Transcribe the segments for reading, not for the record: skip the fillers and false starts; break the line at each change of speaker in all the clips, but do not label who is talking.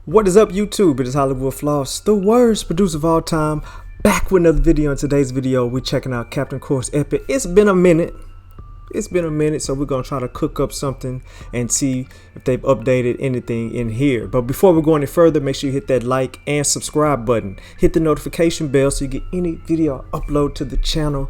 What is up, YouTube? It is HWFLOSS, the worst producer of all time, back with another video. In today's video, we're checking out Captain Chords Epic. It's been a minute, so we're gonna try to cook up something and see if they've updated anything in here. But before we go any further, make sure you hit that like and subscribe button. Hit the notification bell so you get any video I upload to the channel.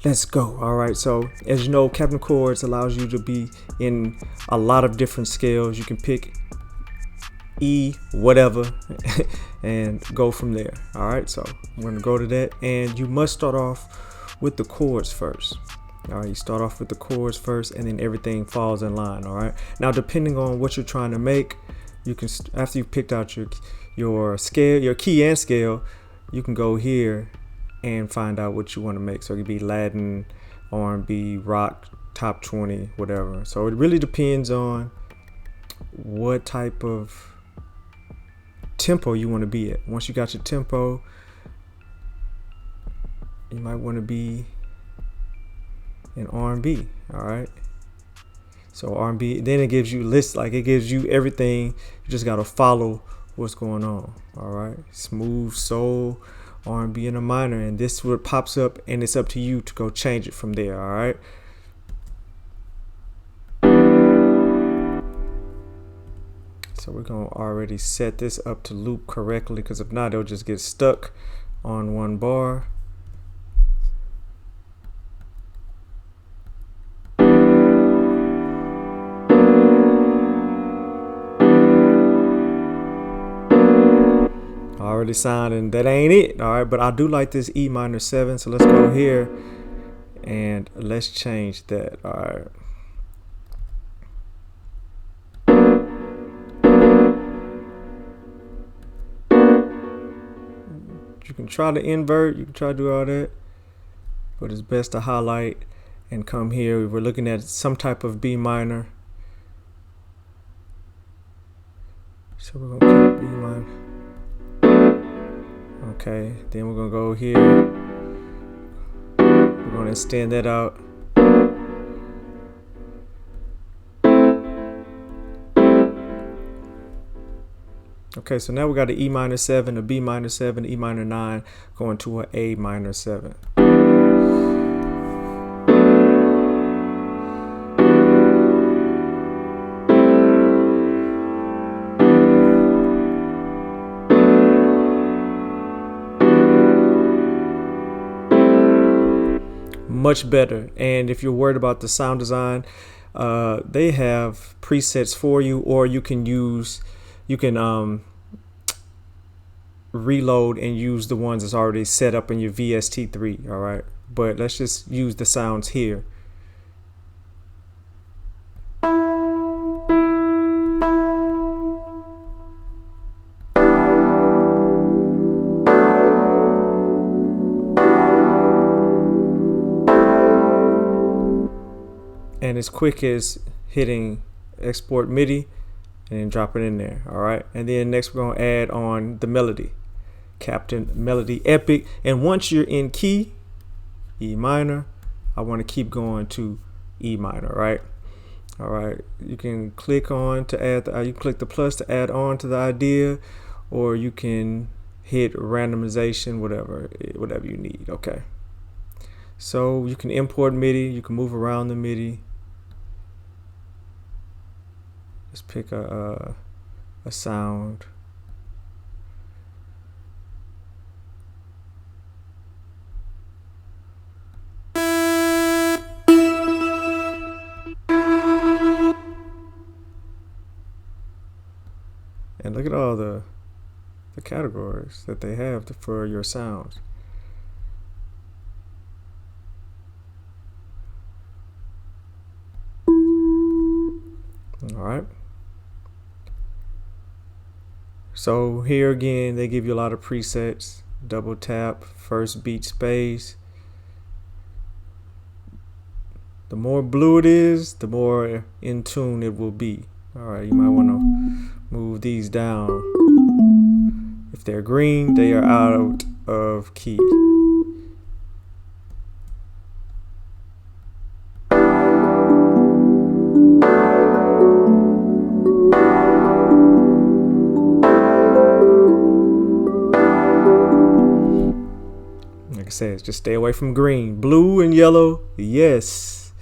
Let's go. All right, so as you know, Captain Chords allows you to be in a lot of different scales. You can pick E whatever and go from there. All right, so I'm going to go to that, and you must start off with the chords first. All right, you start off with the chords first, and then everything falls in line. All right, now depending on what you're trying to make, you can, after you've picked out your scale, your key and scale, you can go here and find out what you want to make. So it could be Latin, R&B, rock, top 20, whatever. So it really depends on what type of tempo you want to be at. Once you got your tempo, you might want to be in R&B. All right, so R&B, then it gives you lists, like it gives you everything. You just got to follow what's going on. All right, smooth, soul, R&B in a minor, and this is what pops up, and it's up to you to go change it from there. All right, so we're gonna already set this up to loop correctly, because if not, it'll just get stuck on one bar. Already sounding, that ain't it. All right, but I do like this E minor 7, so let's go here and let's change that. All right. You can try to invert, you can try to do all that, but it's best to highlight and come here. We're looking at some type of B minor, so we're gonna keep B minor. Okay, then we're gonna go here, we're gonna extend that out. Okay, so now we got an E minor 7, a B minor 7, E minor 9, going to an A minor 7. Much better. And if you're worried about the sound design, they have presets for you, or you can reload and use the ones that's already set up in your VST3. All right, but let's just use the sounds here. And as quick as hitting export MIDI and then drop it in there. All right, and then next we're gonna add on the melody, Captain Melody Epic. And once you're in key E minor, I want to keep going to E minor. Right, all right, you can click on to add you click the plus to add on to the idea, or you can hit randomization, whatever you need. Okay, so you can import MIDI, you can move around the MIDI. Let's pick a sound. And look at all the categories that they have for your sounds. All right. So here again, they give you a lot of presets. Double tap, first beat space. The more blue it is, the more in tune it will be. All right, you might want to move these down. If they're green, they are out of key. I said, just stay away from green. Blue and yellow, yes.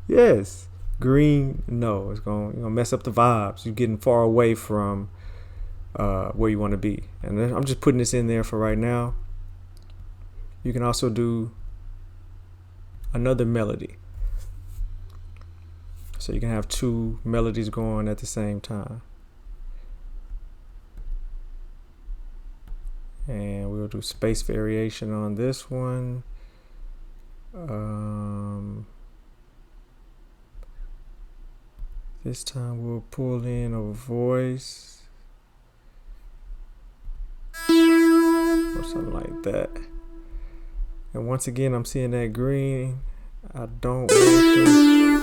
Yes. Green, no. It's gonna mess up the vibes. You're getting far away from where you want to be. And I'm just putting this in there for right now. You can also do another melody. So you can have two melodies going at the same time. And we'll do space variation on this one. This time we'll pull in a voice or something like that. And once again, I'm seeing that green. I don't want to.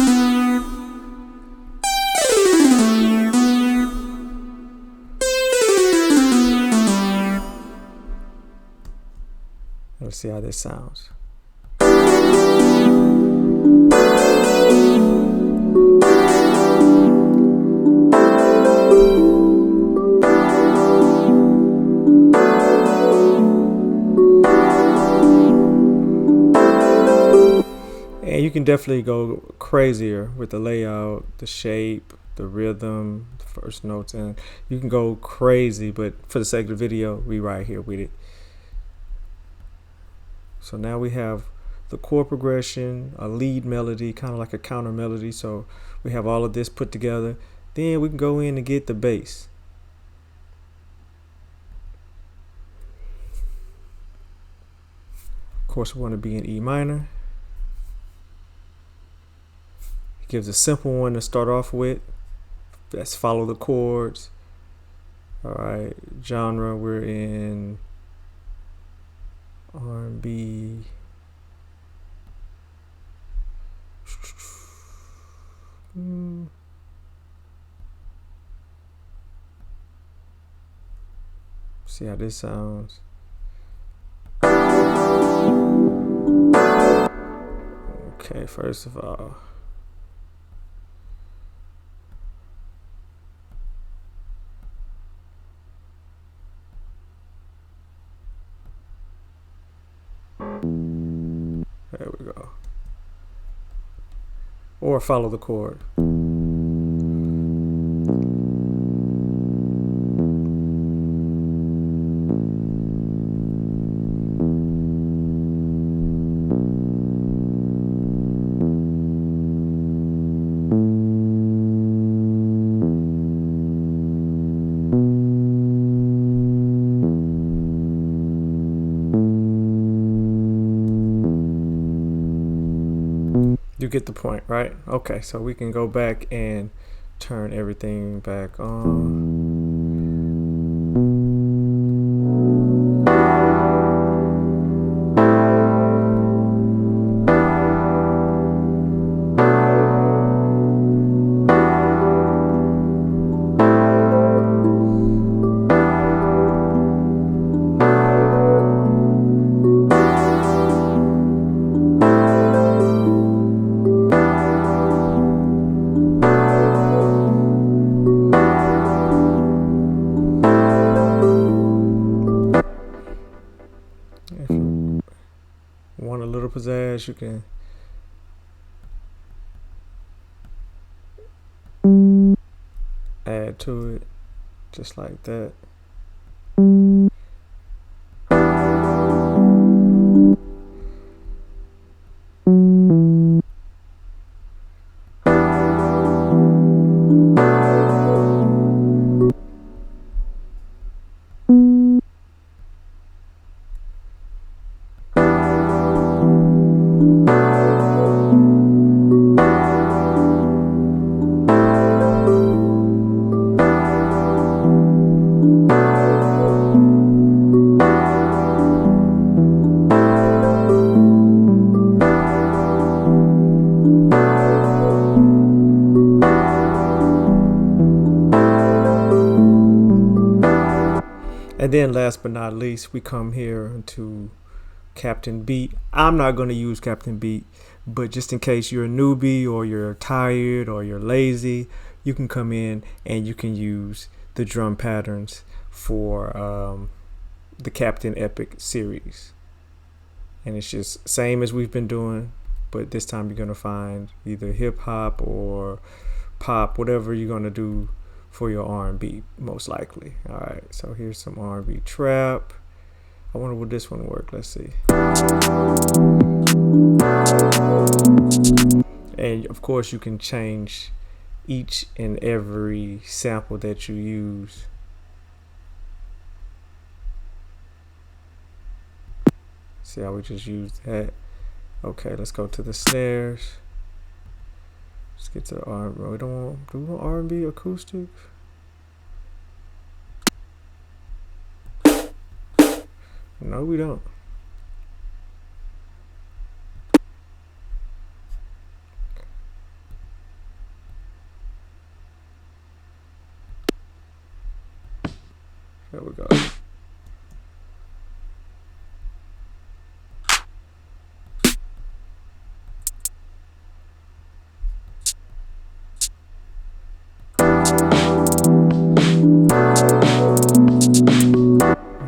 Let's see how this sounds. And you can definitely go crazier with the layout, the shape, the rhythm, the first notes, and you can go crazy, but for the sake of the video, we right here with it. So now we have the chord progression, a lead melody, kind of like a counter melody. So we have all of this put together. Then we can go in and get the bass. Of course, we want to be in E minor. It gives a simple one to start off with. Let's follow the chords. All right, genre, we're in R&B. See how this sounds. Okay, first of all, there we go. Or follow the chord. You get the point, right? Okay, so we can go back and turn everything back on. If you want a little pizzazz, you can add to it, just like that. And then last but not least, we come here to Captain Beat. I'm not going to use Captain Beat, but just in case you're a newbie or you're tired or you're lazy, you can come in and you can use the drum patterns for the Captain Epic series. and it's just same as we've been doing, but this time you're gonna find either hip hop or pop, whatever you're gonna do for your R&B, most likely. All right, so here's some R&B trap. I wonder would this one work. Let's see. And of course you can change each and every sample that you use. See how we just used that. Okay, let's go to the snares. Let's get to the R&B. We don't want R&B acoustic. No, we don't. There we go.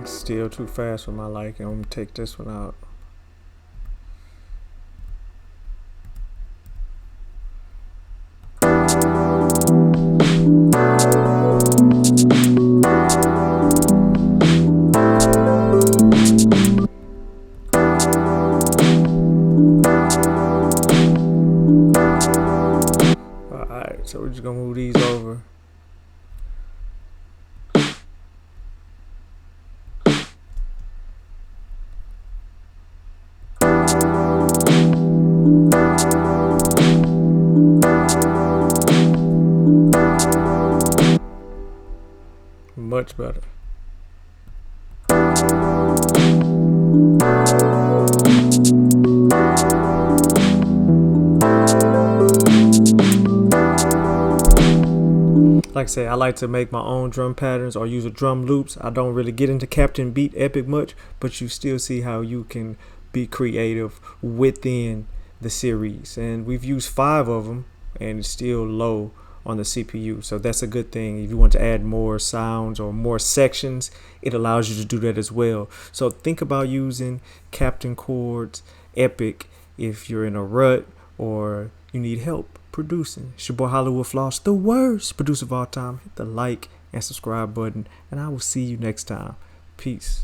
It's still too fast for my liking. I'm gonna take this one out. Alright, so we're just gonna move these over. Much better. Like I said, I like to make my own drum patterns or use a drum loops. I don't really get into Captain Beat Epic much, but you still see how you can be creative within the series. And we've used 5 of them and it's still low on the CPU, so that's a good thing. If you want to add more sounds or more sections, it allows you to do that as well. So think about using Captain Chords Epic if you're in a rut or you need help producing. It's your boy HWFLOSS, the worst producer of all time. Hit the like and subscribe button, and I will see you next time. Peace.